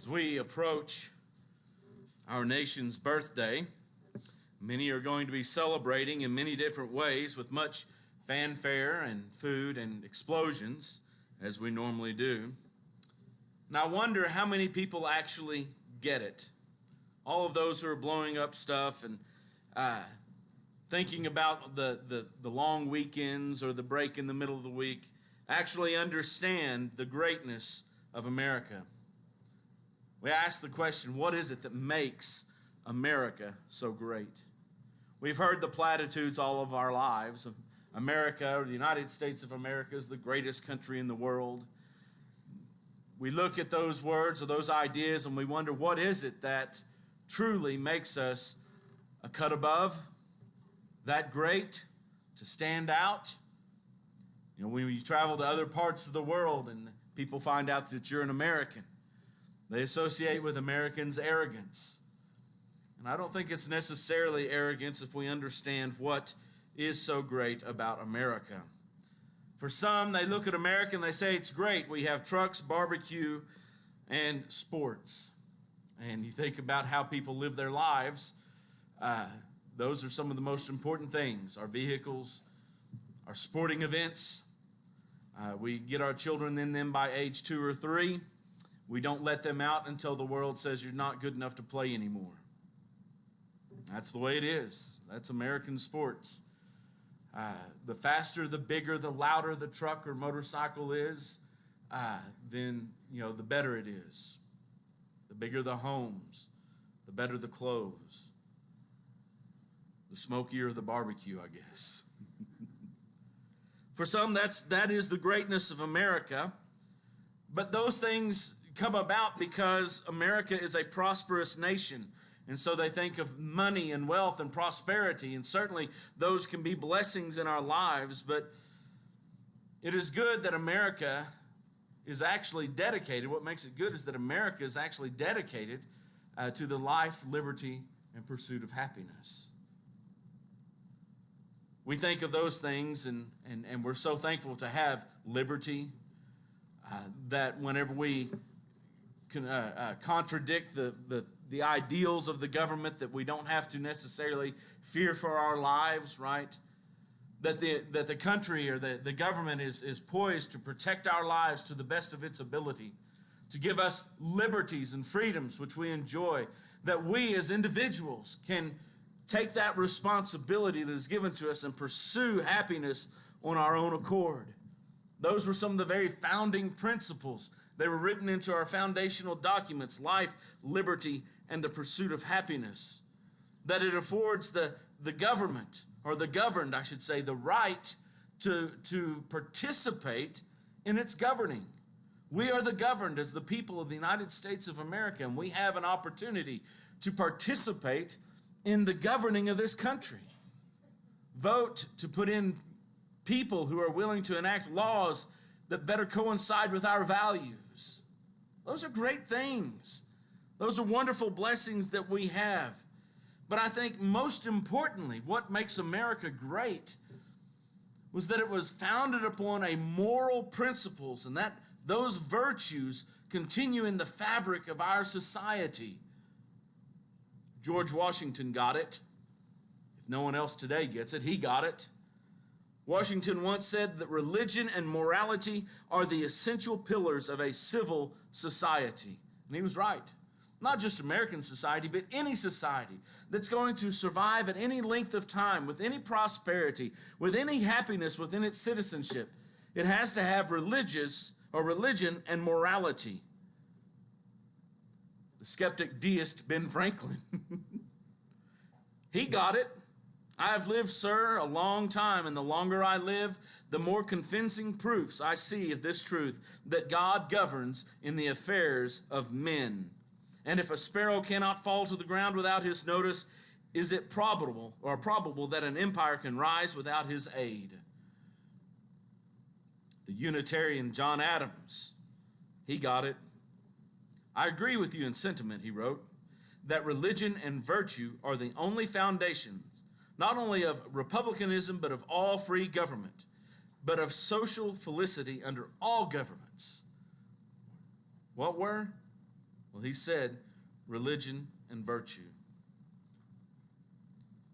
As we approach our nation's birthday, many are going to be celebrating in many different ways with much fanfare and food and explosions, as we normally do. And I wonder how many people actually get it. All of those who are blowing up stuff and thinking about the long weekends or the break in the middle of the week actually understand the greatness of America. We ask the question, what is it that makes America so great? We've heard the platitudes all of our lives. America, or the United States of America, is the greatest country in the world. We look at those words or those ideas and we wonder, what is it that truly makes us a cut above, that great, to stand out? You know, when you travel to other parts of the world and people find out that you're an American, they associate with Americans arrogance. And I don't think it's necessarily arrogance if we understand what is so great about America. For some, they look at America and they say it's great. We have trucks, barbecue, and sports. And you think about how people live their lives. Those are some of the most important things. Our vehicles, our sporting events. We get our children in them by age 2 or 3. We don't let them out until the world says you're not good enough to play anymore. That's the way it is. That's American sports. The faster, the bigger, the louder the truck or motorcycle is, then the better it is. The bigger the homes, the better the clothes. The smokier the barbecue, I guess. For some, that is the greatness of America. But those things come about because America is a prosperous nation. And so they think of money and wealth and prosperity. And certainly those can be blessings in our lives. But it is good that America is actually dedicated. What makes it good is that America is actually dedicated to the life, liberty, and pursuit of happiness. We think of those things and we're so thankful to have liberty that whenever we can contradict the ideals of the government, that we don't have to necessarily fear for our lives, right? That the country or the government is poised to protect our lives to the best of its ability, to give us liberties and freedoms which we enjoy, that we as individuals can take that responsibility that is given to us and pursue happiness on our own accord. Those were some of the very founding principles. They were written into our foundational documents: life, liberty, and the pursuit of happiness. That it affords the government, or the governed, I should say, the right to participate in its governing. We are the governed as the people of the United States of America, and we have an opportunity to participate in the governing of this country. Vote to put in people who are willing to enact laws that better coincide with our values. Those are great things. Those are wonderful blessings that we have. But I think most importantly, what makes America great was that it was founded upon a moral principles, and that those virtues continue in the fabric of our society. George Washington got it. If no one else today gets it, he got it. Washington once said that religion and morality are the essential pillars of a civil society. And he was right. Not just American society, but any society that's going to survive at any length of time, with any prosperity, with any happiness within its citizenship. It has to have religion and morality. The skeptic deist Ben Franklin, he got it. I have lived, sir, a long time, and the longer I live, the more convincing proofs I see of this truth, that God governs in the affairs of men. And if a sparrow cannot fall to the ground without his notice, is it probable that an empire can rise without his aid? The Unitarian John Adams, he got it. I agree with you in sentiment, he wrote, that religion and virtue are the only foundations, not only of republicanism, but of all free government, but of social felicity under all governments. What were? Well, he said religion and virtue.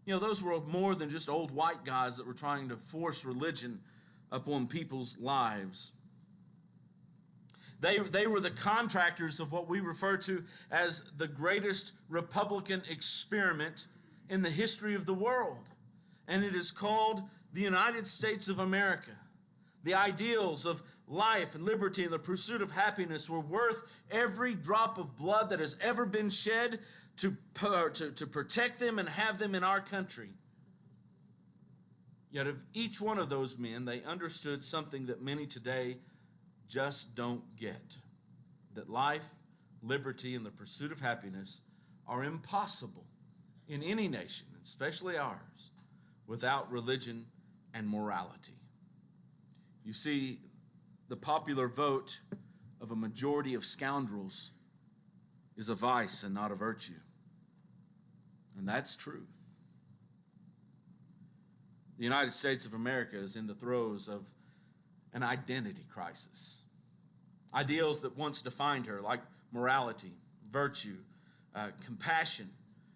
You know, those were more than just old white guys that were trying to force religion upon people's lives. They were the contractors of what we refer to as the greatest Republican experiment in the history of the world. And it is called the United States of America. The ideals of life and liberty and the pursuit of happiness were worth every drop of blood that has ever been shed to protect them and have them in our country. Yet of each one of those men, they understood something that many today just don't get. That life, liberty, and the pursuit of happiness are impossible in any nation, especially ours, without religion and morality. You see, the popular vote of a majority of scoundrels is a vice and not a virtue. And that's truth. The United States of America is in the throes of an identity crisis. Ideals that once defined her, like morality, virtue, compassion,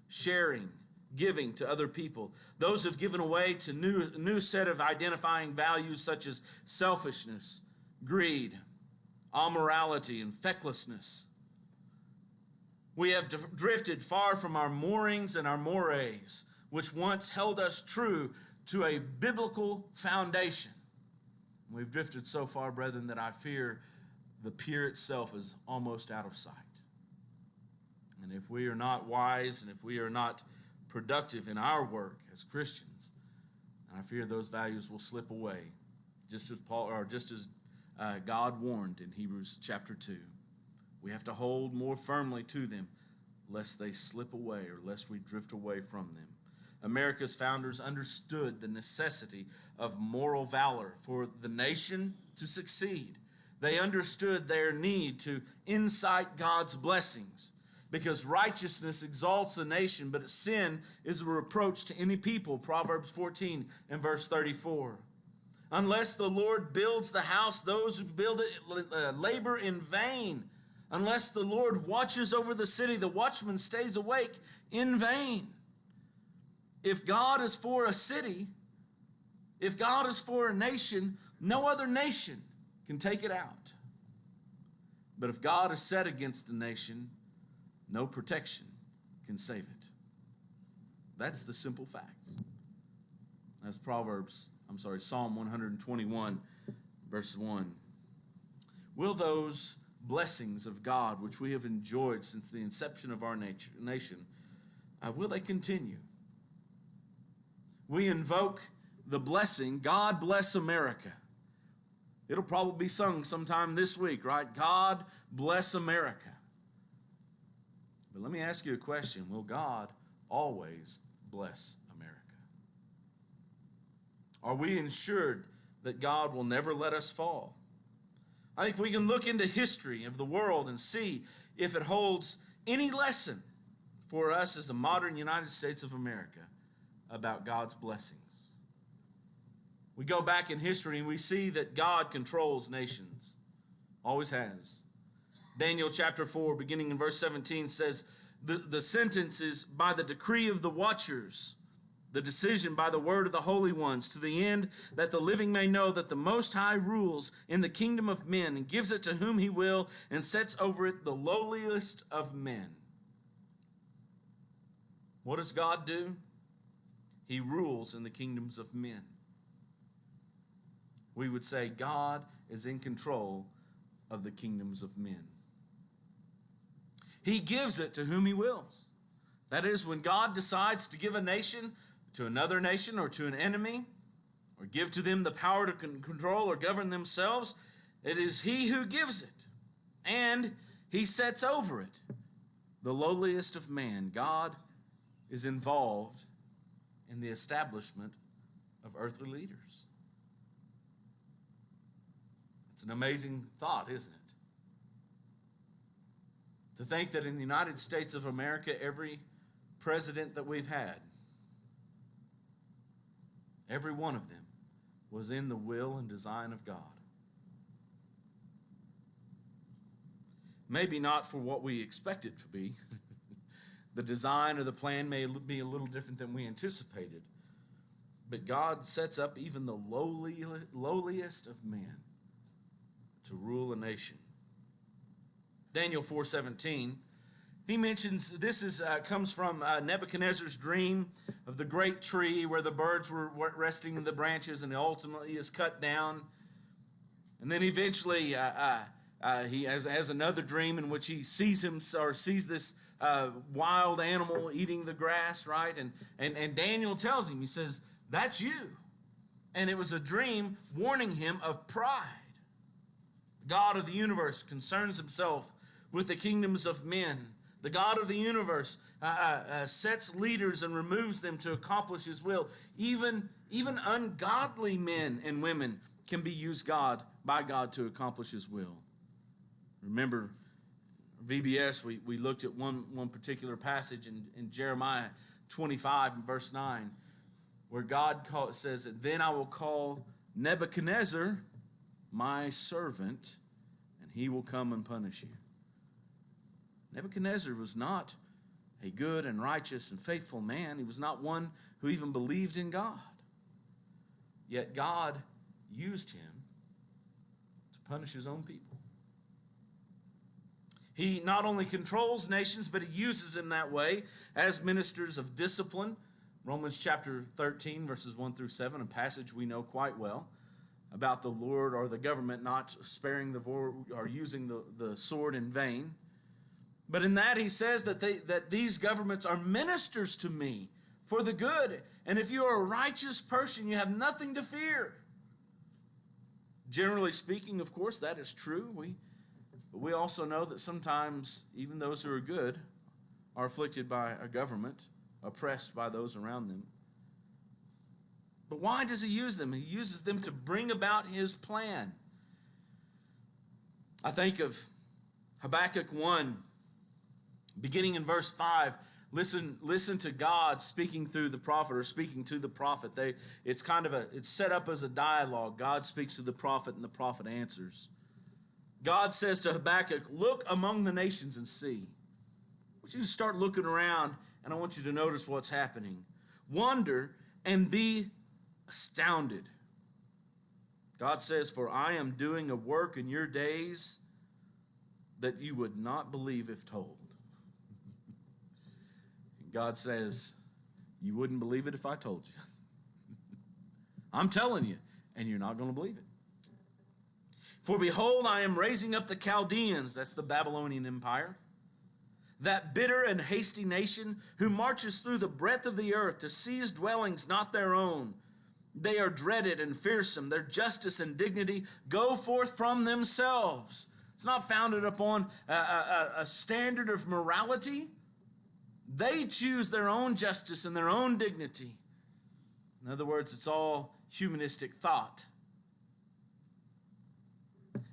sharing, giving to other people, those have given way to new set of identifying values such as selfishness, greed, amorality, and fecklessness. We have drifted far from our moorings and our mores, which once held us true to a biblical foundation. We've drifted so far, brethren, that I fear the pier itself is almost out of sight. And if we are not wise and if we are not productive in our work as Christians, I fear those values will slip away, just as God warned in Hebrews chapter 2. We have to hold more firmly to them, lest they slip away or lest we drift away from them. America's founders understood the necessity of moral valor for the nation to succeed. They understood their need to incite God's blessings, because righteousness exalts a nation, but sin is a reproach to any people. Proverbs 14 and verse 34. Unless the Lord builds the house, those who build it labor in vain. Unless the Lord watches over the city, the watchman stays awake in vain. If God is for a city, if God is for a nation, no other nation can take it out. But if God is set against a nation, no protection can save it. That's the simple fact. That's Psalm 121, verse 1. Will those blessings of God, which we have enjoyed since the inception of our nation, will they continue? We invoke the blessing, God bless America. It'll probably be sung sometime this week, right? God bless America. But let me ask you a question. Will God always bless America? Are we ensured that God will never let us fall? I think we can look into history of the world and see if it holds any lesson for us as a modern United States of America about God's blessings. We go back in history and we see that God controls nations. Always has. Daniel chapter 4, beginning in verse 17, says, the sentence is by the decree of the watchers, the decision by the word of the holy ones, to the end that the living may know that the Most High rules in the kingdom of men and gives it to whom he will and sets over it the lowliest of men. What does God do? He rules in the kingdoms of men. We would say God is in control of the kingdoms of men. He gives it to whom he wills. That is, when God decides to give a nation to another nation or to an enemy, or give to them the power to control or govern themselves, it is he who gives it. And he sets over it the lowliest of man. God is involved in the establishment of earthly leaders. It's an amazing thought, isn't it? To think that in the United States of America, every president that we've had, every one of them was in the will and design of God. maybe not for what we expect it to be. The design or the plan may be a little different than we anticipated. But God sets up even the lowliest of men to rule a nation. Daniel 4:17, he mentions this comes from Nebuchadnezzar's dream of the great tree where the birds were resting in the branches, and it ultimately is cut down. And then eventually he has another dream in which he sees this wild animal eating the grass, right? And Daniel tells him, he says, "That's you." And it was a dream warning him of pride. The God of the universe concerns himself with the kingdoms of men. The God of the universe sets leaders and removes them to accomplish his will. Even ungodly men and women can be used by God to accomplish his will. Remember, VBS, we looked at one particular passage in Jeremiah 25 and verse 9, where God says, "Then I will call Nebuchadnezzar my servant, and he will come and punish you." Nebuchadnezzar was not a good and righteous and faithful man. He was not one who even believed in God. Yet God used him to punish his own people. He not only controls nations, but he uses them that way as ministers of discipline. Romans chapter 13, verses 1 through 7, a passage we know quite well about the Lord or the government not sparing or using the sword in vain. But in that he says that these governments are ministers to me for the good. And if you are a righteous person, you have nothing to fear. Generally speaking, of course, that is true. But we also know that sometimes even those who are good are afflicted by a government, oppressed by those around them. But why does he use them? He uses them to bring about his plan. I think of Habakkuk 1, beginning in verse 5. Listen to God speaking through the prophet, or speaking to the prophet. It's set up as a dialogue. God speaks to the prophet, and the prophet answers. God says to Habakkuk, "Look among the nations and see." I want you to start looking around, and I want you to notice what's happening. Wonder and be astounded. God says, "For I am doing a work in your days that you would not believe if told." God says, "You wouldn't believe it if I told you." I'm telling you, and you're not going to believe it. "For behold, I am raising up the Chaldeans," that's the Babylonian Empire, "that bitter and hasty nation who marches through the breadth of the earth to seize dwellings not their own. They are dreaded and fearsome. Their justice and dignity go forth from themselves." It's not founded upon a standard of morality. They choose their own justice and their own dignity. In other words, it's all humanistic thought.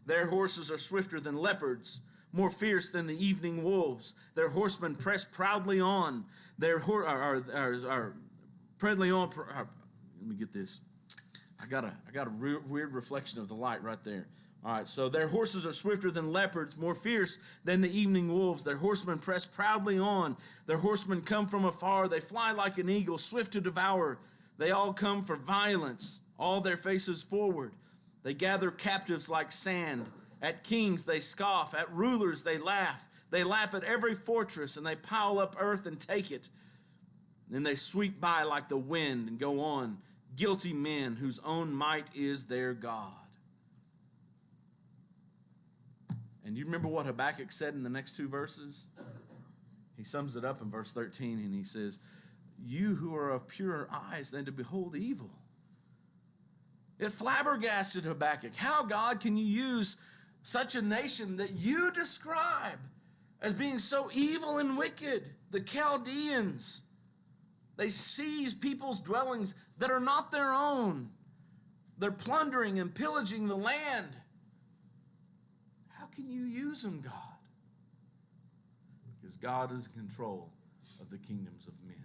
"Their horses are swifter than leopards, more fierce than the evening wolves. Their horsemen press proudly on. Let me get this. I got a weird reflection of the light right there. All right, so their horses are swifter than leopards, more fierce than the evening wolves. Their horsemen press proudly on. Their horsemen come from afar. They fly like an eagle, swift to devour. They all come for violence, all their faces forward. They gather captives like sand. At kings they scoff. At rulers they laugh. They laugh at every fortress, and they pile up earth and take it. Then they sweep by like the wind and go on. Guilty men whose own might is their God." And you remember what Habakkuk said in the next two verses? He sums it up in verse 13, and he says, "You who are of purer eyes than to behold evil." It flabbergasted Habakkuk. How, God, can you use such a nation that you describe as being so evil and wicked? The Chaldeans. They seize people's dwellings that are not their own. They're plundering and pillaging the land. How can you use them, God? Because God is in control of the kingdoms of men.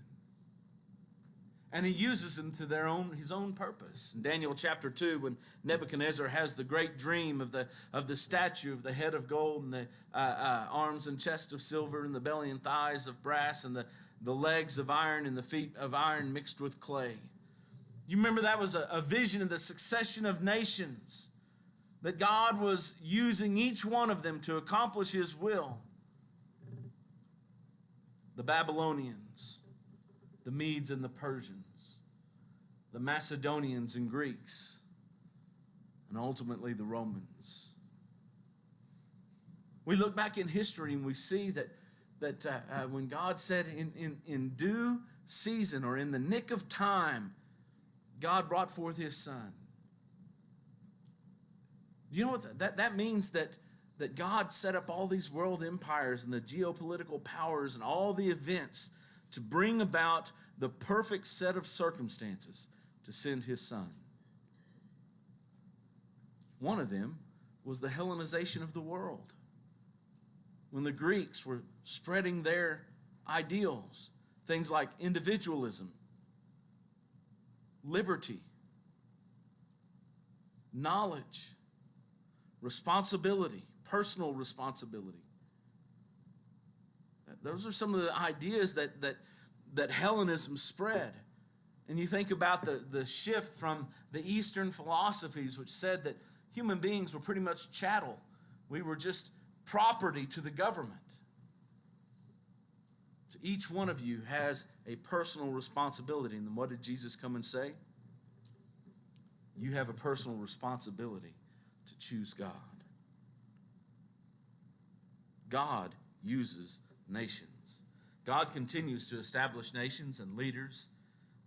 And he uses them to his own purpose. In Daniel chapter 2, when Nebuchadnezzar has the great dream of the statue of the head of gold and the arms and chest of silver and the belly and thighs of brass and the legs of iron and the feet of iron mixed with clay. You remember that was a vision of the succession of nations, that God was using each one of them to accomplish his will. The Babylonians, the Medes and the Persians, the Macedonians and Greeks, and ultimately the Romans. We look back in history and we see that when God said in due season or in the nick of time, God brought forth his Son. Do you know what that means? That God set up all these world empires and the geopolitical powers and all the events to bring about the perfect set of circumstances to send his Son. One of them was the Hellenization of the world. When the Greeks were spreading their ideals, things like individualism, liberty, knowledge, responsibility, personal responsibility. Those are some of the ideas that Hellenism spread. And you think about the shift from the Eastern philosophies, which said that human beings were pretty much chattel. We were just property to the government. So each one of you has a personal responsibility. And then what did Jesus come and say? You have a personal responsibility to choose God. God uses nations. God continues to establish nations and leaders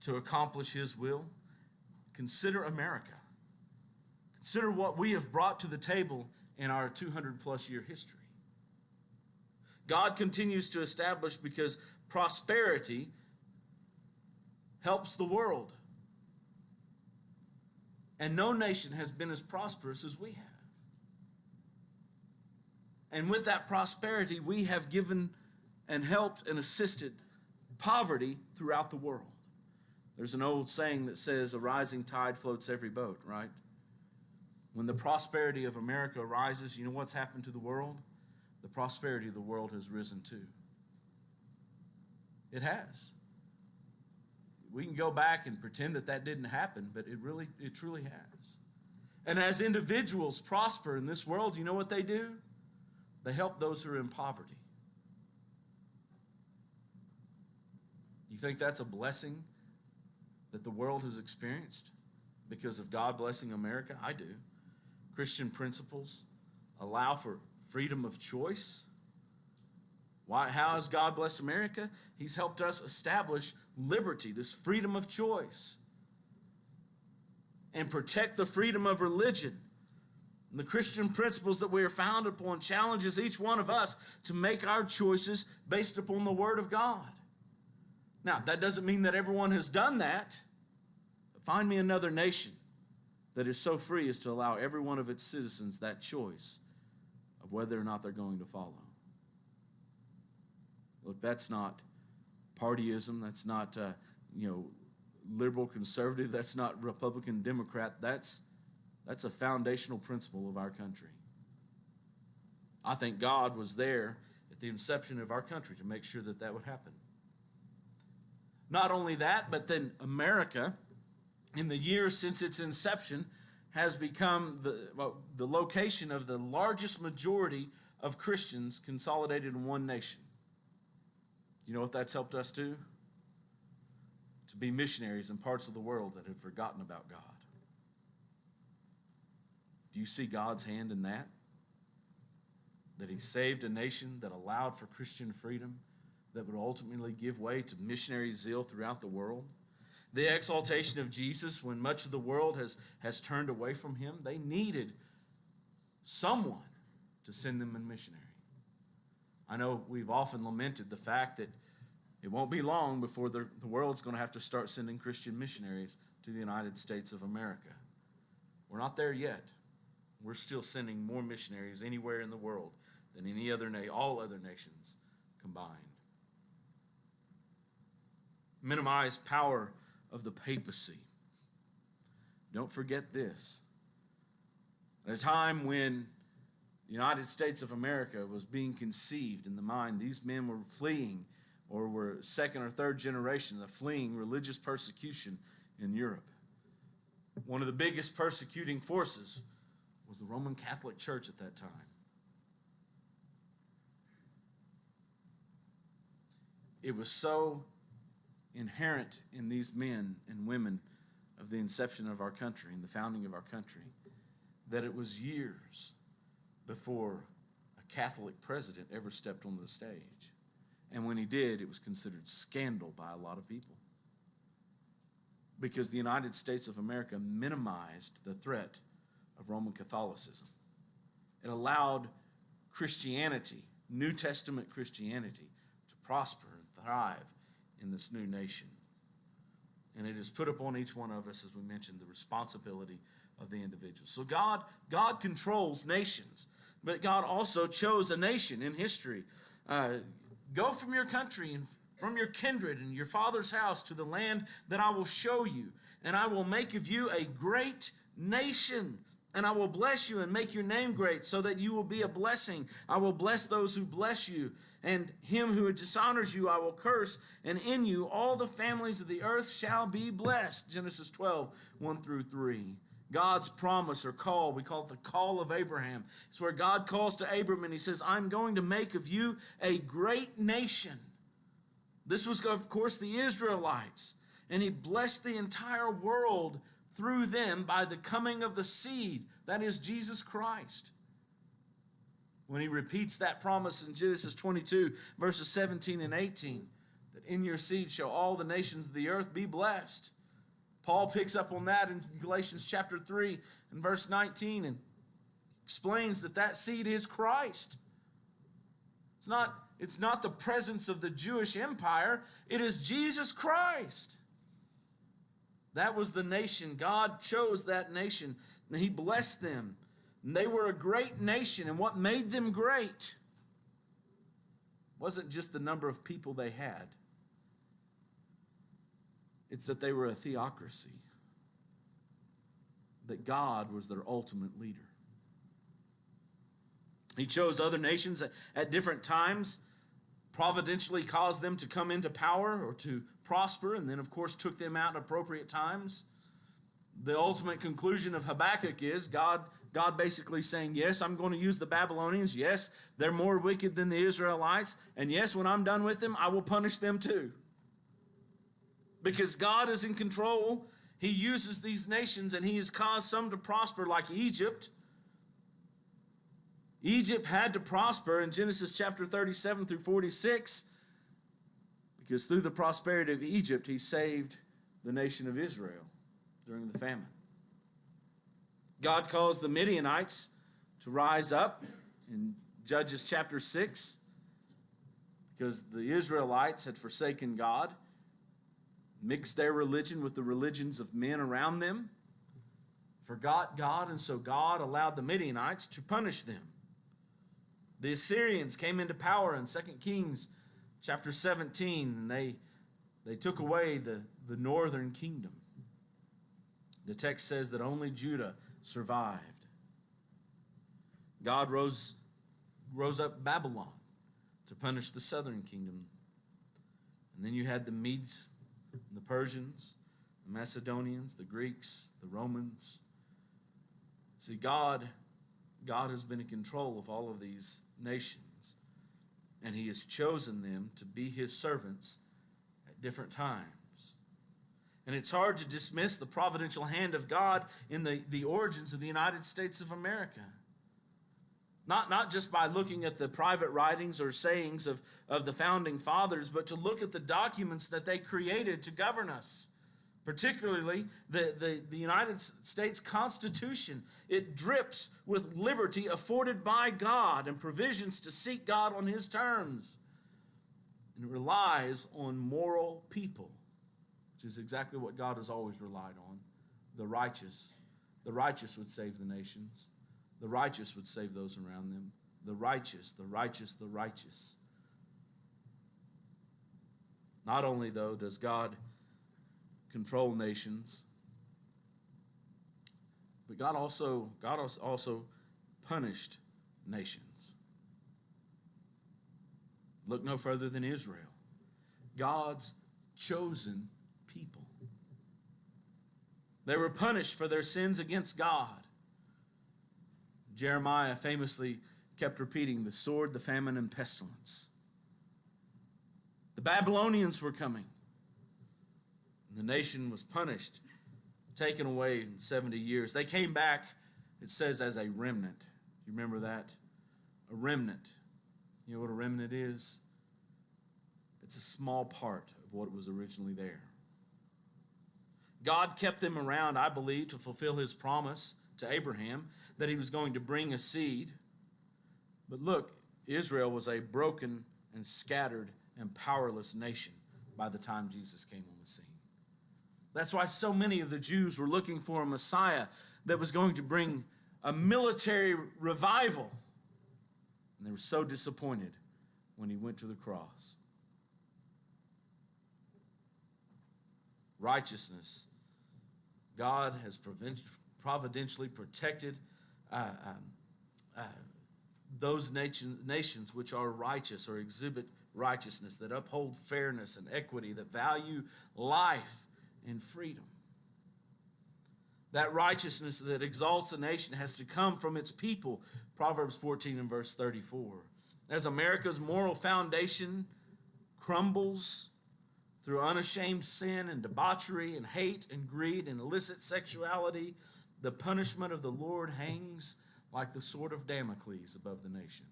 to accomplish his will. Consider America. Consider what we have brought to the table in our 200-plus year history. God continues to establish because prosperity helps the world. And no nation has been as prosperous as we have. And with that prosperity, we have given and helped and assisted poverty throughout the world. There's an old saying that says, a rising tide floats every boat, right? When the prosperity of America rises, you know what's happened to the world? The prosperity of the world has risen too. It has. We can go back and pretend that didn't happen, but it truly has. And as individuals prosper in this world, you know what they do? They help those who are in poverty. You think that's a blessing that the world has experienced because of God blessing America? I do. Christian principles allow for freedom of choice. Why? How has God blessed America? He's helped us establish liberty, this freedom of choice, and protect the freedom of religion. And the Christian principles that we are founded upon challenges each one of us to make our choices based upon the Word of God. Now, that doesn't mean that everyone has done that. Find me another nation that is so free as to allow every one of its citizens that choice of whether or not they're going to follow. Look, that's not partyism. That's not, liberal conservative. That's not Republican Democrat. That's a foundational principle of our country. I think God was there at the inception of our country to make sure that would happen. Not only that, but then America, in the years since its inception, has become the location of the largest majority of Christians consolidated in one nation. You know what that's helped us do? To be missionaries in parts of the world that have forgotten about God. Do you see God's hand in that? That he saved a nation that allowed for Christian freedom, that would ultimately give way to missionary zeal throughout the world? The exaltation of Jesus, when much of the world has turned away from him, they needed someone to send them in missionary. I know we've often lamented the fact that it won't be long before the world's going to have to start sending Christian missionaries to the United States of America. We're not there yet. We're still sending more missionaries anywhere in the world than all other nations combined. Minimize power of the papacy. Don't forget this. At a time when the United States of America was being conceived in the mind, these men were fleeing, or were second or third generation of fleeing religious persecution in Europe. One of the biggest persecuting forces was the Roman Catholic Church at that time. It was so inherent in these men and women of the inception of our country and the founding of our country that it was years before a Catholic president ever stepped on the stage. And when he did, it was considered scandal by a lot of people, because the United States of America minimized the threat of Roman Catholicism. It allowed Christianity, New Testament Christianity, to prosper and thrive in this new nation. And it is put upon each one of us, as we mentioned, the responsibility of the individual. So God controls nations, but God also chose a nation in history. Go from your country and from your kindred and your father's house to the land that I will show you, and I will make of you a great nation, and I will bless you and make your name great, so that you will be a blessing. I will bless those who bless you, and him who dishonors you I will curse, and in you all the families of the earth shall be blessed. Genesis 12, 1 through 3. God's promise or call, we call it the call of Abraham. It's where God calls to Abram and he says, I'm going to make of you a great nation. This was, of course, the Israelites. And he blessed the entire world through them by the coming of the seed, that is Jesus Christ. When he repeats that promise in Genesis 22, verses 17 and 18, that in your seed shall all the nations of the earth be blessed. Paul picks up on that in Galatians chapter 3 and verse 19 and explains that seed is Christ. It's not the presence of the Jewish empire. It is Jesus Christ. That was the nation. God chose that nation, and he blessed them. And they were a great nation, and what made them great wasn't just the number of people they had. It's that they were a theocracy, that God was their ultimate leader. He chose other nations at different times, providentially caused them to come into power or to prosper, and then, of course, took them out at appropriate times. The ultimate conclusion of Habakkuk is God basically saying, yes, I'm going to use the Babylonians. Yes, they're more wicked than the Israelites. And yes, when I'm done with them, I will punish them too. Because God is in control. He uses these nations, and he has caused some to prosper, like Egypt. Egypt had to prosper in Genesis chapter 37 through 46, because through the prosperity of Egypt, he saved the nation of Israel during the famine. God caused the Midianites to rise up in Judges chapter 6, because the Israelites had forsaken God, mixed their religion with the religions of men around them, forgot God, and so God allowed the Midianites to punish them. The Assyrians came into power in 2 Kings chapter 17, and they took away the northern kingdom. The text says that only Judah survived. God rose up Babylon to punish the southern kingdom. And then you had the Medes, the Persians, the Macedonians, the Greeks, the Romans. See, God has been in control of all of these nations, and he has chosen them to be his servants at different times. And it's hard to dismiss the providential hand of God in the origins of the United States of America. Not just by looking at the private writings or sayings of the founding fathers, but to look at the documents that they created to govern us. Particularly the United States Constitution. It drips with liberty afforded by God and provisions to seek God on his terms. And it relies on moral people, which is exactly what God has always relied on. The righteous. The righteous would save the nations. The righteous would save those around them. The righteous, the righteous, the righteous. Not only, though, does God control nations. But God also punished nations. Look no further than Israel, God's chosen people. They were punished for their sins against God. Jeremiah famously kept repeating, the sword, the famine, and pestilence. The Babylonians were coming. The nation was punished, taken away in 70 years. They came back, it says, as a remnant. You remember that? A remnant. You know what a remnant is? It's a small part of what was originally there. God kept them around, I believe, to fulfill his promise to Abraham that he was going to bring a seed. But look, Israel was a broken and scattered and powerless nation by the time Jesus came on the scene. That's why so many of the Jews were looking for a Messiah that was going to bring a military revival. And they were so disappointed when he went to the cross. Righteousness. God has providentially protected those nations which are righteous or exhibit righteousness, that uphold fairness and equity, that value life and freedom. That righteousness that exalts a nation has to come from its people. Proverbs 14 and verse 34. As America's moral foundation crumbles through unashamed sin and debauchery and hate and greed and illicit sexuality, the punishment of the Lord hangs like the sword of Damocles above the nation.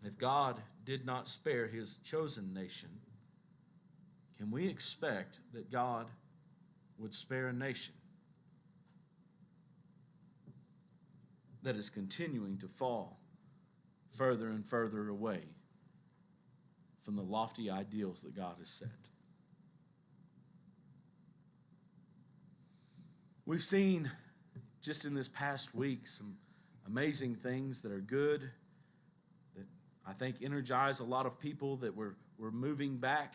If God did not spare his chosen nation, can we expect that God would spare a nation that is continuing to fall further and further away from the lofty ideals that God has set? We've seen just in this past week some amazing things that are good, that I think energize a lot of people, that we're moving back.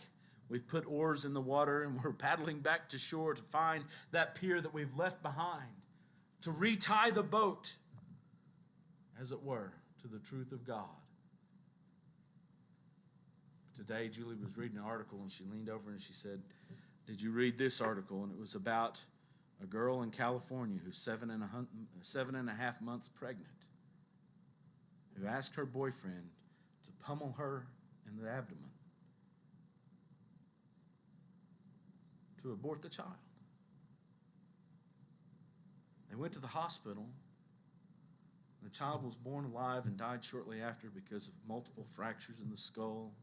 We've put oars in the water and we're paddling back to shore to find that pier that we've left behind, to retie the boat, as it were, to the truth of God. Today, Julie was reading an article and she leaned over and she said, "Did you read this article?" And it was about a girl in California who's 7.5 months pregnant, who asked her boyfriend to pummel her in the abdomen to abort the child. They went to the hospital. The child was born alive and died shortly after because of multiple fractures in the skull.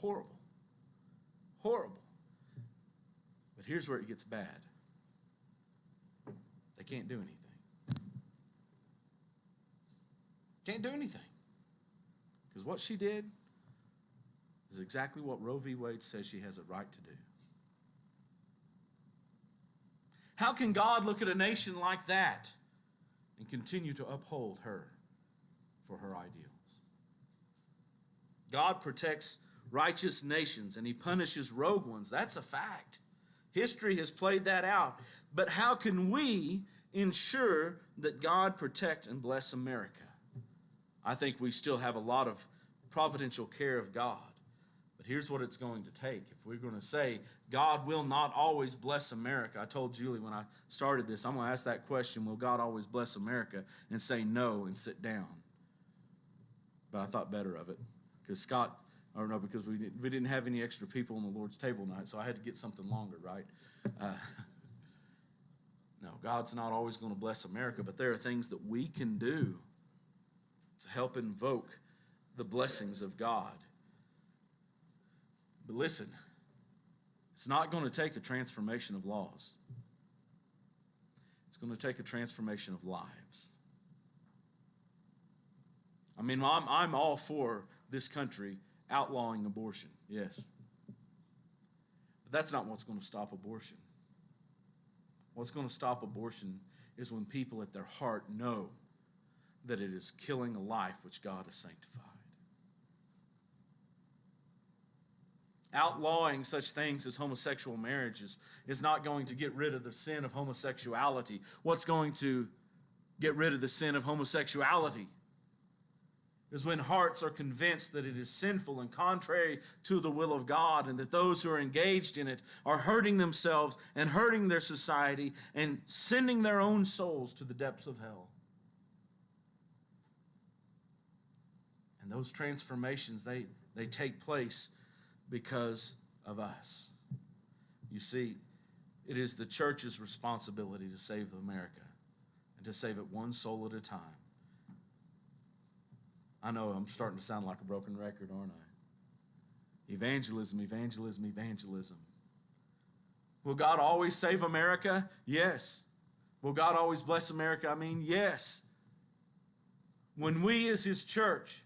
Horrible. Horrible. But here's where it gets bad. They can't do anything. Can't do anything. Because what she did is exactly what Roe v. Wade says she has a right to do. How can God look at a nation like that and continue to uphold her for her ideals? God protects righteous nations and he punishes rogue ones. That's a fact. History has played that out. But how can we ensure that God protect and bless America? I think we still have a lot of providential care of God. But here's what it's going to take. If we're going to say God will not always bless America, I told Julie when I started this, I'm going to ask that question, will God always bless America? And say no and sit down. But I thought better of it because because we didn't have any extra people on the Lord's table tonight, so I had to get something longer, right? No, God's not always going to bless America, but there are things that we can do to help invoke the blessings of God. But listen, it's not going to take a transformation of laws. It's going to take a transformation of lives. I mean, I'm all for this country outlawing abortion, yes. But that's not what's going to stop abortion. What's going to stop abortion is when people at their heart know that it is killing a life which God has sanctified. Outlawing such things as homosexual marriages is not going to get rid of the sin of homosexuality. What's going to get rid of the sin of homosexuality is when hearts are convinced that it is sinful and contrary to the will of God, and that those who are engaged in it are hurting themselves and hurting their society and sending their own souls to the depths of hell. And those transformations, they take place because of us. You see, it is the church's responsibility to save America and to save it one soul at a time. I know I'm starting to sound like a broken record, aren't I? Evangelism, evangelism, evangelism. Will God always save America? Yes. Will God always bless America? Yes. When we as His church,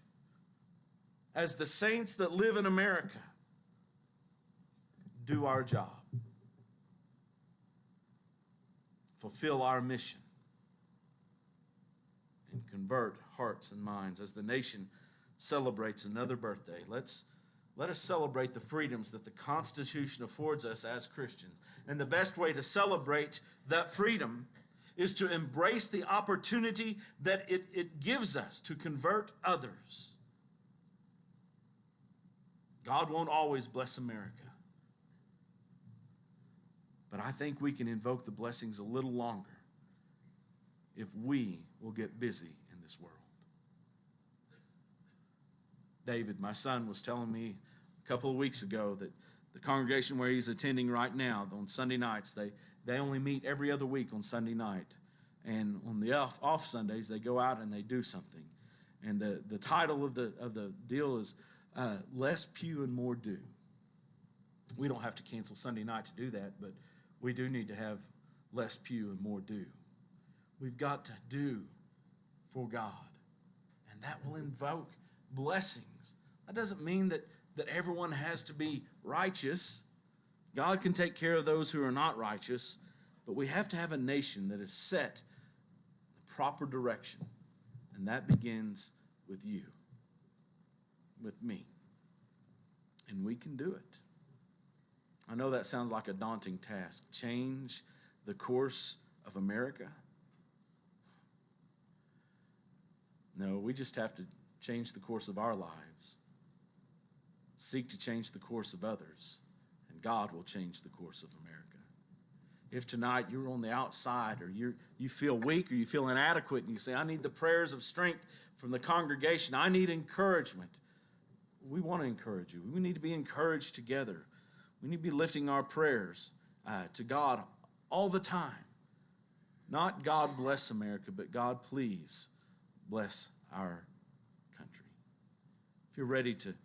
as the saints that live in America, do our job, fulfill our mission, and convert hearts and minds. As the nation celebrates another birthday, let us celebrate the freedoms that the Constitution affords us as Christians. And the best way to celebrate that freedom is to embrace the opportunity that it gives us to convert others. God won't always bless America, but I think we can invoke the blessings a little longer if we will get busy in this world. David, my son, was telling me a couple of weeks ago that the congregation where he's attending right now, on Sunday nights, they only meet every other week on Sunday night. And on the off Sundays, they go out and they do something. And the title of the deal is Less Pew and More Do. We don't have to cancel Sunday night to do that, but we do need to have less pew and more do. We've got to do for God, and that will invoke blessings. That doesn't mean that everyone has to be righteous. God can take care of those who are not righteous, but we have to have a nation that is set in the proper direction, and that begins with you, with me, and we can do it. I know that sounds like a daunting task. Change the course of America? No, we just have to change the course of our lives. Seek to change the course of others, and God will change the course of America. If tonight you're on the outside, or you feel weak, or you feel inadequate, and you say, I need the prayers of strength from the congregation, I need encouragement, we want to encourage you. We need to be encouraged together. We need to be lifting our prayers to God all the time. Not God bless America, but God please bless our country. If you're ready to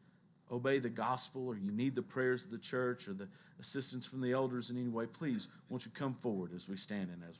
obey the gospel, or you need the prayers of the church or the assistance from the elders in any way, please, won't you come forward as we stand and as